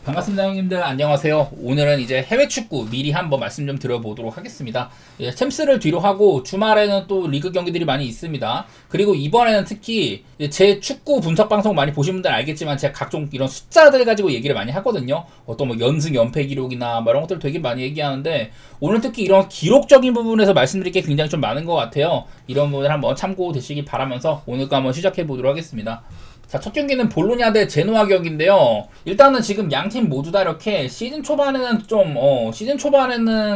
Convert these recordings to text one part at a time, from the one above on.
반갑습니다 형님들, 안녕하세요. 오늘은 이제 해외 축구 미리 한번 말씀 좀 드려보도록 하겠습니다. 예, 챔스를 뒤로 하고 주말에는 또 리그 경기들이 많이 있습니다. 그리고 이번에는 특히 제 축구 분석 방송 많이 보신 분들 알겠지만 제가 각종 이런 숫자들 가지고 얘기를 많이 하거든요. 어떤 뭐 연승 연패 기록이나 뭐 이런 것들 되게 많이 얘기하는데 오늘 특히 이런 기록적인 부분에서 말씀드릴 게 굉장히 좀 많은 것 같아요. 이런 부분을 한번 참고되시기 바라면서 오늘 거 한번 시작해 보도록 하겠습니다. 자, 첫 경기는 볼로냐 대 제노아 경기인데요. 일단은 지금 양 팀 모두 다 이렇게 시즌 초반에는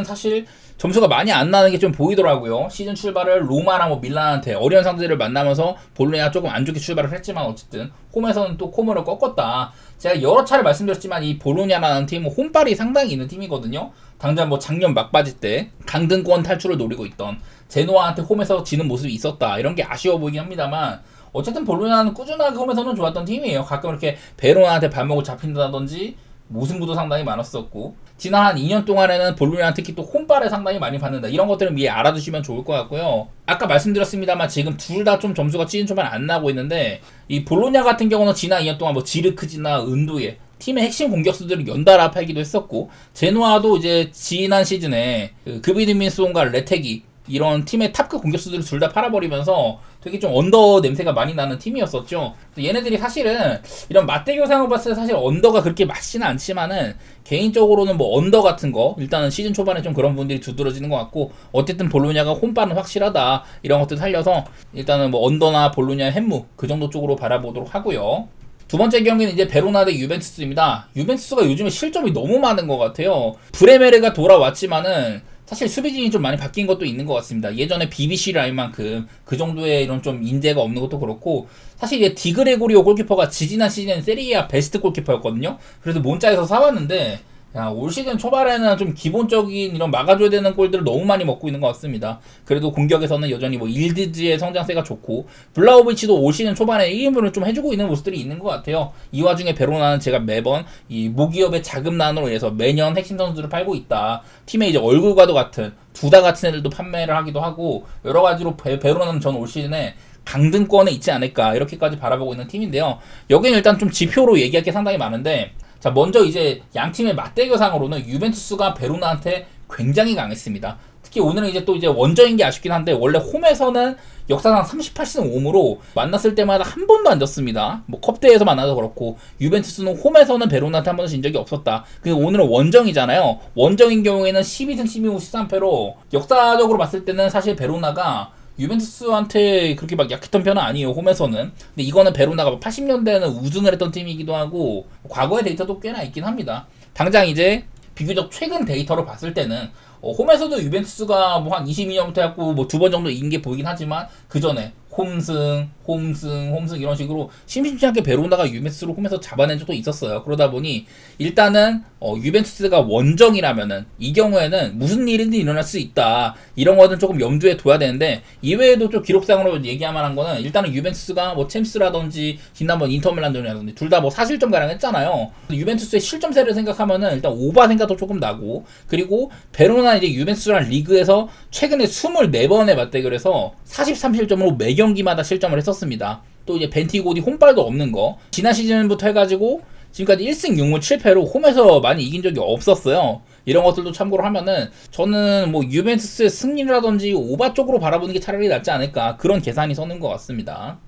사실 점수가 많이 안 나는 게 좀 보이더라고요. 시즌 출발을 로마랑 뭐 밀란한테 어려운 상대들을 만나면서 볼로냐가 조금 안 좋게 출발을 했지만 어쨌든 홈에서는 또 코모를 꺾었다. 제가 여러 차례 말씀드렸지만 이 볼로냐라는 팀은 홈발이 상당히 있는 팀이거든요. 당장 뭐 작년 막바지 때 강등권 탈출을 노리고 있던 제노아한테 홈에서 지는 모습이 있었다. 이런 게 아쉬워 보이긴 합니다만 어쨌든 볼로냐는 꾸준하게 홈에서는 좋았던 팀이에요. 가끔 이렇게 베로나한테 발목을 잡힌다든지 무승부도 상당히 많았었고 지난 한 2년 동안에는 볼로냐는 특히 또 홈발에 상당히 많이 받는다. 이런 것들은 미리 알아두시면 좋을 것 같고요. 아까 말씀드렸습니다만 지금 둘 다 좀 점수가 시즌 초반에 안 나고 있는데 이 볼로냐 같은 경우는 지난 2년 동안 뭐 지르크지나 은도에 팀의 핵심 공격수들을 연달아 팔기도 했었고 제노아도 이제 지난 시즌에 그비드민스온과 레테기 이런 팀의 탑급 공격수들을 둘 다 팔아버리면서 되게 좀 언더 냄새가 많이 나는 팀이었었죠. 얘네들이 사실은 이런 맞대결상으로 봤을 때 사실 언더가 그렇게 맞지는 않지만은 개인적으로는 뭐 언더 같은 거 일단은 시즌 초반에 좀 그런 분들이 두드러지는 것 같고 어쨌든 볼로냐가 홈바는 확실하다 이런 것들 살려서 일단은 뭐 언더나 볼로냐 햄무 그 정도 쪽으로 바라보도록 하고요. 두 번째 경기는 이제 베로나 대 유벤투스입니다. 유벤투스가 요즘에 실점이 너무 많은 것 같아요. 브레메르가 돌아왔지만은 사실 수비진이 좀 많이 바뀐 것도 있는 것 같습니다. 예전에 BBC 라인만큼 그 정도의 이런 좀 인재가 없는 것도 그렇고 사실 이제 디그레고리오 골키퍼가 지지난 시즌 세리아 베스트 골키퍼였거든요. 그래서 몬짜에서 사왔는데 올 시즌 초반에는 좀 기본적인 이런 막아줘야 되는 골들을 너무 많이 먹고 있는 것 같습니다. 그래도 공격에서는 여전히 뭐 일드즈의 성장세가 좋고 블라우비치도 올 시즌 초반에 1인분을 좀 해주고 있는 모습들이 있는 것 같아요. 이 와중에 베로나는 제가 매번 이 모기업의 자금난으로 인해서 매년 핵심 선수들을 팔고 있다. 팀의 이제 얼굴과도 같은 두다 같은 애들도 판매를 하기도 하고 여러 가지로 베로나는 전 올 시즌에 강등권에 있지 않을까 이렇게까지 바라보고 있는 팀인데요. 여기는 일단 좀 지표로 얘기할 게 상당히 많은데 자, 먼저 이제 양 팀의 맞대결상으로는 유벤투스가 베로나한테 굉장히 강했습니다. 특히 오늘은 이제 또 이제 원정인 게 아쉽긴 한데 원래 홈에서는 역사상 38승 5무로 만났을 때마다 한 번도 안 졌습니다. 뭐 컵대회에서 만나도 그렇고 유벤투스는 홈에서는 베로나한테 한 번도 진 적이 없었다. 근데 오늘은 원정이잖아요. 원정인 경우에는 12승 12무 13패로 역사적으로 봤을 때는 사실 베로나가 유벤투스한테 그렇게 막 약했던 편은 아니에요, 홈에서는. 근데 이거는 베로나가 80년대에는 우승을 했던 팀이기도 하고 과거의 데이터도 꽤나 있긴 합니다. 당장 이제 비교적 최근 데이터로 봤을 때는 홈에서도 유벤투스가 뭐 한 22년부터 해갖고 뭐 두 번 정도 이긴 게 보이긴 하지만 그 전에 홈승 이런 식으로 심심치 않게 베로나가 유벤투스를 홈에서 잡아낸 적도 있었어요. 그러다 보니 일단은 유벤투스가 원정이라면은 이 경우에는 무슨 일인지 일어날 수 있다. 이런 거는 조금 염두에 둬야 되는데 이외에도 좀 기록상으로 얘기할 만한 거는 일단은 유벤투스가 뭐 챔스라든지 지난번 인터밀란전이라든지 둘 다 뭐 4실점 가량 했잖아요. 유벤투스의 실점세를 생각하면은 일단 오바 생각도 조금 나고 그리고 베로나 이제 유벤투스랑 리그에서 최근에 24번의 맞대결에서 43실점으로 매 경기마다 실점을 했었습니다. 또 이제 벤티고디 홈발도 없는 거 지난 시즌부터 해가지고 지금까지 1승 6무 7패로 홈에서 많이 이긴 적이 없었어요. 이런 것들도 참고로 하면은 저는 뭐 유벤투스의 승리라든지 오바 쪽으로 바라보는 게 차라리 낫지 않을까 그런 계산이 서는 것 같습니다.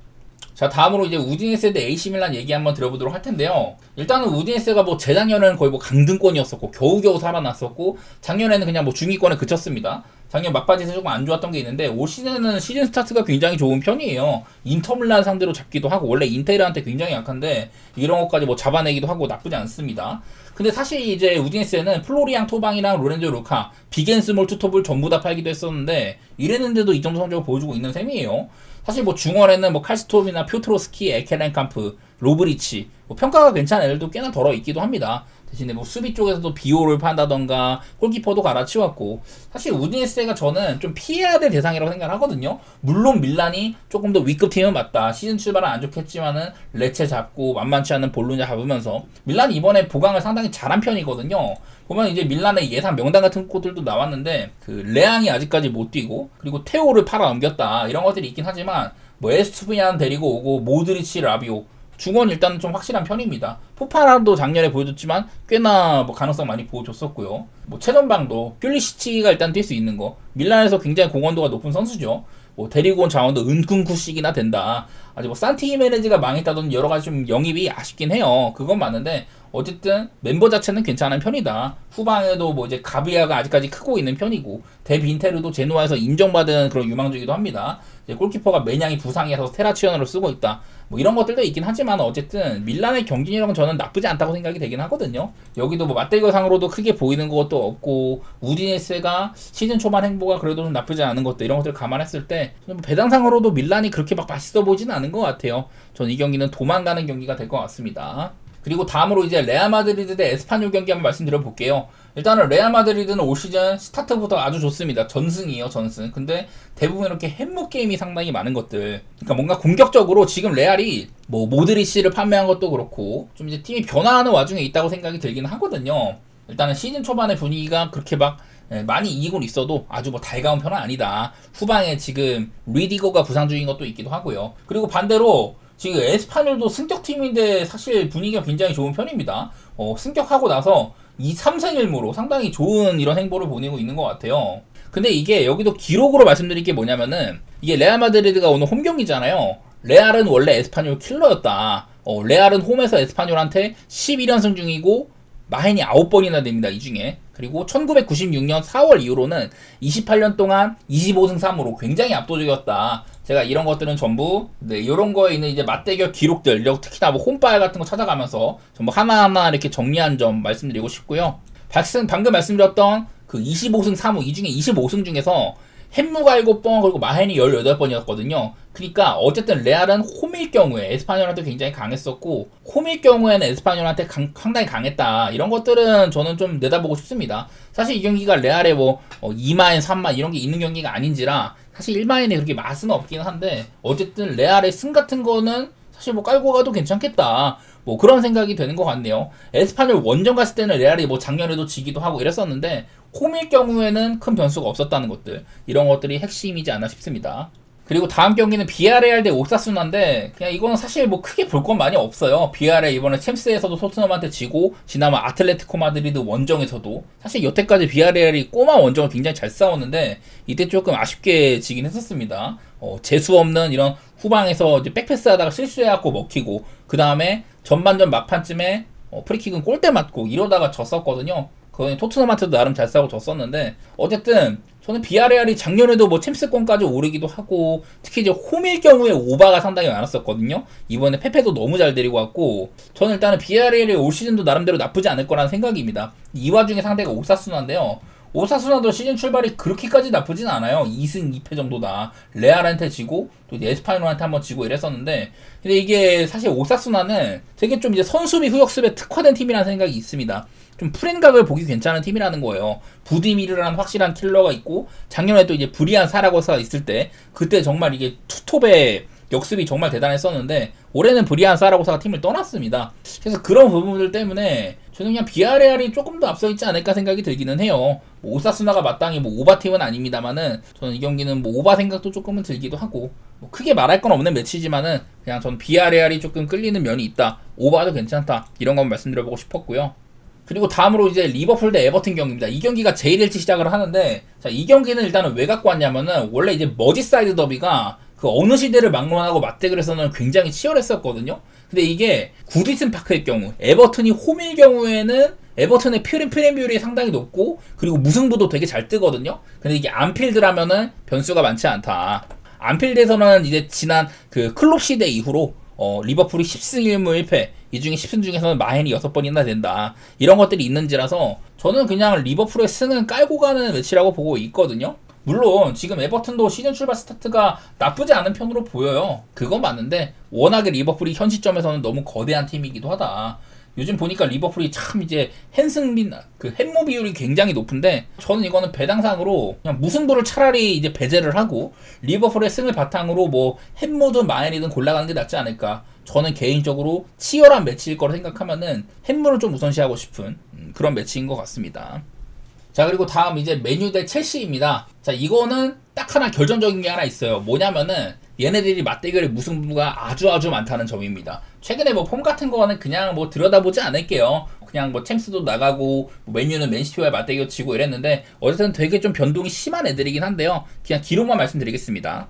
자, 다음으로 이제 우디네세 대 AC 밀란 얘기 한번 들어보도록 할 텐데요. 일단은 우디네세가 뭐 재작년에는 거의 뭐 강등권이었었고 겨우겨우 살아났었고 작년에는 그냥 뭐 중위권에 그쳤습니다. 작년 막바지에서 조금 안 좋았던 게 있는데 올 시즌에는 시즌 스타트가 굉장히 좋은 편이에요. 인터밀란 상대로 잡기도 하고 원래 인테르한테 굉장히 약한데 이런 것까지 뭐 잡아내기도 하고 나쁘지 않습니다. 근데 사실 이제 우디네세는 플로리앙 토방이랑 로렌조 루카, 비겐스몰 투톱을 전부 다 팔기도 했었는데 이랬는데도 이 정도 성적을 보여주고 있는 셈이에요. 사실 뭐 중원에는 뭐 칼스톰이나 퓨트로스키, 에케렌캄프, 로브리치 뭐 평가가 괜찮은 애들도 꽤나 덜어 있기도 합니다. 대신에 뭐 수비 쪽에서도 비오를 판다던가 골키퍼도 갈아치웠고 사실 우디네세가 저는 좀 피해야 될 대상이라고 생각을 하거든요. 물론 밀란이 조금 더 위급 팀은 맞다. 시즌 출발은 안 좋겠지만은 레체 잡고 만만치 않은 볼로냐 잡으면서 밀란이 이번에 보강을 상당히 잘한 편이거든요. 보면 이제 밀란의 예상 명단 같은 곳들도 나왔는데 그 레앙이 아직까지 못 뛰고 그리고 테오를 팔아 넘겼다 이런 것들이 있긴 하지만 뭐 에스투피안 데리고 오고 모드리치 라비오 중원 일단은 좀 확실한 편입니다. 포파라도 작년에 보여줬지만 꽤나 뭐 가능성 많이 보여줬었고요. 뭐 최전방도 퓰리시치가 일단 뛸 수 있는 거. 밀란에서 굉장히 공헌도가 높은 선수죠. 뭐 데리고 온 자원도 은근쿠씩이나 된다. 아직 뭐 산티 히메네즈가 망했다던 여러 가지 좀 영입이 아쉽긴 해요. 그건 맞는데 어쨌든 멤버 자체는 괜찮은 편이다. 후방에도 뭐 이제 가비아가 아직까지 크고 있는 편이고 데빈테르도 제노아에서 인정받은 그런 유망주이기도 합니다. 이제 골키퍼가 매냥이 부상이어서 테라치언으로 쓰고 있다. 뭐 이런 것들도 있긴 하지만 어쨌든 밀란의 경기력은 저는 나쁘지 않다고 생각이 되긴 하거든요. 여기도 뭐 맞대결상으로도 크게 보이는 것도 없고 우디네스가 시즌 초반 행보가 그래도 좀 나쁘지 않은 것들 이런 것들을 감안했을 때 저는 뭐 배당상으로도 밀란이 그렇게 막 맛있어 보이지는 않은 것 같아요. 저는 이 경기는 도망가는 경기가 될 것 같습니다. 그리고 다음으로 이제 레알 마드리드 대 에스파뇰 경기 한번 말씀드려 볼게요. 일단은 레알 마드리드는 올 시즌 스타트부터 아주 좋습니다. 전승이에요, 전승. 근데 대부분 이렇게 햄무 게임이 상당히 많은 것들. 그러니까 뭔가 공격적으로 지금 레알이 뭐 모드리치를 판매한 것도 그렇고 좀 이제 팀이 변화하는 와중에 있다고 생각이 들긴 하거든요. 일단은 시즌 초반의 분위기가 그렇게 막 많이 이기곤 있어도 아주 뭐 달가운 편은 아니다. 후방에 지금 리디거가 부상 중인 것도 있기도 하고요. 그리고 반대로 지금 에스파뇰도 승격팀인데 사실 분위기가 굉장히 좋은 편입니다. 승격하고 나서 3승 1무로 상당히 좋은 이런 행보를 보내고 있는 것 같아요. 근데 이게 여기도 기록으로 말씀드릴 게 뭐냐면은 이게 레알 마드리드가 오늘 홈 경기잖아요. 레알은 원래 에스파뇰 킬러였다. 레알은 홈에서 에스파뇰한테 11연승 중이고 마헨이 9번이나 됩니다. 이 중에. 그리고 1996년 4월 이후로는 28년 동안 25승 3무로 굉장히 압도적이었다. 제가 이런 것들은 전부 이런 거에 있는 이제 맞대결 기록들, 특히나 뭐 홈파일 같은 거 찾아가면서 전부 하나하나 이렇게 정리한 점 말씀드리고 싶고요. 방금 말씀드렸던 그 25승 3무 이 중에 25승 중에서 햄무가 7번 그리고 마헨이 18번이었거든요. 그러니까 어쨌든 레알은 홈일 경우에 에스파뇰한테 굉장히 강했었고 홈일 경우에는 에스파뇰한테 상당히 강했다. 이런 것들은 저는 좀 내다보고 싶습니다. 사실 이 경기가 레알에 뭐 2마인, 3마 이런 게 있는 경기가 아닌지라 사실 1마인에 그렇게 맛은 없긴 한데 어쨌든 레알의 승 같은 거는 사실 뭐 깔고 가도 괜찮겠다. 뭐 그런 생각이 되는 것 같네요. 에스파뇰 원정 갔을 때는 레알이 뭐 작년에도 지기도 하고 이랬었는데 홈일 경우에는 큰 변수가 없었다는 것들 이런 것들이 핵심이지 않나 싶습니다. 그리고 다음 경기는 비아레알 대 오사수나인데 그냥 이거는 사실 뭐 크게 볼 건 많이 없어요. 비아레알 이번에 챔스에서도 토트넘한테 지고 지난번 아틀레티코 마드리드 원정에서도 사실 여태까지 비아레알이 꼬마 원정을 굉장히 잘 싸웠는데 이때 조금 아쉽게 지긴 했었습니다. 재수 없는 이런 후방에서 이제 백패스하다가 실수해갖고 먹히고 그 다음에 전반전 막판쯤에 프리킥은 골대 맞고 이러다가 졌었거든요. 그건 토트넘한테도 나름 잘 싸고 졌었는데 어쨌든 저는 비아레알이 작년에도 뭐 챔스권까지 오르기도 하고 특히 이제 홈일 경우에 오바가 상당히 많았었거든요. 이번에 페페도 너무 잘 데리고 왔고 저는 일단은 비아레알이 올 시즌도 나름대로 나쁘지 않을 거라는 생각입니다. 이 와중에 상대가 오사수나인데요. 오사수나도 시즌 출발이 그렇게까지 나쁘진 않아요. 2승 2패 정도다. 레알한테 지고 또 에스파뇰한테 한번 지고 이랬었는데 근데 이게 사실 오사수나는 되게 좀 이제 선수비 후역습에 특화된 팀이라는 생각이 있습니다. 좀 프렌각을 보기 괜찮은 팀이라는 거예요. 부디미르라는 확실한 킬러가 있고 작년에 또 이제 브리안 사라고사가 있을 때 그때 정말 이게 투톱의 역습이 정말 대단했었는데 올해는 브리안 사라고사가 팀을 떠났습니다. 그래서 그런 부분들 때문에 저는 그냥 비아레알이 조금 더 앞서 있지 않을까 생각이 들기는 해요. 뭐 오사수나가 마땅히 뭐 오바 팀은 아닙니다만은 저는 이 경기는 뭐 오바 생각도 조금은 들기도 하고 뭐 크게 말할 건 없는 매치지만은 그냥 전 비아레알이 조금 끌리는 면이 있다. 오바도 괜찮다. 이런 건 말씀드려보고 싶었고요. 그리고 다음으로 이제 리버풀 대 에버튼 경기입니다. 이 경기가 제일 일찍 시작을 하는데 자, 이 경기는 일단은 왜 갖고 왔냐면은 원래 이제 머지사이드 더비가 그 어느 시대를 막론하고 맞대결에서는 굉장히 치열했었거든요. 근데 이게 구디슨 파크의 경우 에버튼이 홈일 경우에는 에버튼의 프리미율이 상당히 높고 그리고 무승부도 되게 잘 뜨거든요. 근데 이게 안필드라면은 변수가 많지 않다. 안필드에서는 이제 지난 그 클롭 시대 이후로 리버풀이 10승 1무 1패 이 중에 10승 중에서는 마헨이 6번이나 된다. 이런 것들이 있는지라서 저는 그냥 리버풀의 승은 깔고 가는 매치라고 보고 있거든요. 물론 지금 에버튼도 시즌 출발 스타트가 나쁘지 않은 편으로 보여요. 그건 맞는데 워낙에 리버풀이 현 시점에서는 너무 거대한 팀이기도 하다. 요즘 보니까 리버풀이 참 이제 햄무 비율이 굉장히 높은데 저는 이거는 배당상으로 그냥 무승부를 차라리 이제 배제를 하고 리버풀의 승을 바탕으로 뭐 햄무든 마헨이든 골라가는 게 낫지 않을까. 저는 개인적으로 치열한 매치일 거라 생각하면은 햄무를 좀 우선시하고 싶은 그런 매치인 것 같습니다. 자 그리고 다음 이제 메뉴 대 첼시입니다. 자 이거는 딱 하나 결정적인 게 하나 있어요. 뭐냐면은 얘네들이 맞대결의 무승부가 아주 많다는 점입니다. 최근에 뭐 폼 같은 거는 그냥 뭐 들여다보지 않을게요. 그냥 뭐 챔스도 나가고 뭐 맨유는 맨시티와 맞대결 치고 이랬는데 어쨌든 되게 좀 변동이 심한 애들이긴 한데요. 그냥 기록만 말씀드리겠습니다.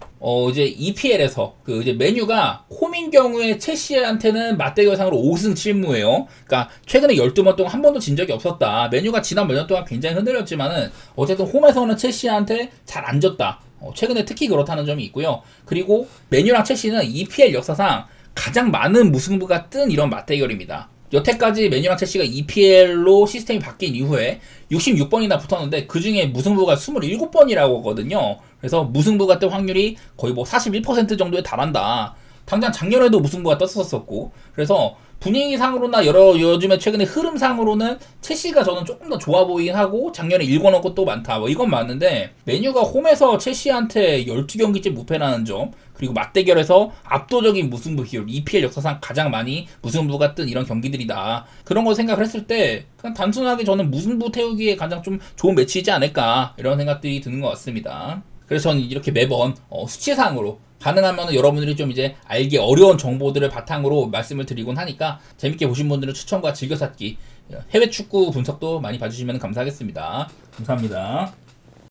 이제 EPL에서 그 이제 맨유가 홈인 경우에 첼시한테는 맞대결상으로 5승 7무예요. 그러니까 최근에 12번 동안 한 번도 진 적이 없었다. 맨유가 지난 몇 년 동안 굉장히 흔들렸지만은 어쨌든 홈에서는 첼시한테 잘 안 졌다. 최근에 특히 그렇다는 점이 있고요. 그리고 맨유랑 첼시는 EPL 역사상 가장 많은 무승부가 뜬 이런 맞대결입니다. 여태까지 맨유랑 첼시가 EPL로 시스템이 바뀐 이후에 66번이나 붙었는데 그 중에 무승부가 27번이라고 하거든요. 그래서 무승부가 뜰 확률이 거의 뭐 41% 정도에 달한다. 당장 작년에도 무승부가 떴었었고, 그래서 분위기상으로나 요즘에 최근에 흐름상으로는 첼시가 저는 조금 더 좋아 보이긴 하고 작년에 일궈놓은 것도 많다 뭐 이건 맞는데, 맨유가 홈에서 첼시한테 12경기째 무패라는 점, 그리고 맞대결에서 압도적인 무승부 비율, EPL 역사상 가장 많이 무승부가 뜬 이런 경기들이다, 그런 걸 생각을 했을 때 그냥 단순하게 저는 무승부 태우기에 가장 좀 좋은 매치이지 않을까 이런 생각들이 드는 것 같습니다. 그래서 저는 이렇게 매번 수치상으로 가능하면 여러분들이 좀 이제 알기 어려운 정보들을 바탕으로 말씀을 드리곤 하니까 재밌게 보신 분들은 추천과 즐겨찾기, 해외 축구 분석도 많이 봐주시면 감사하겠습니다. 감사합니다.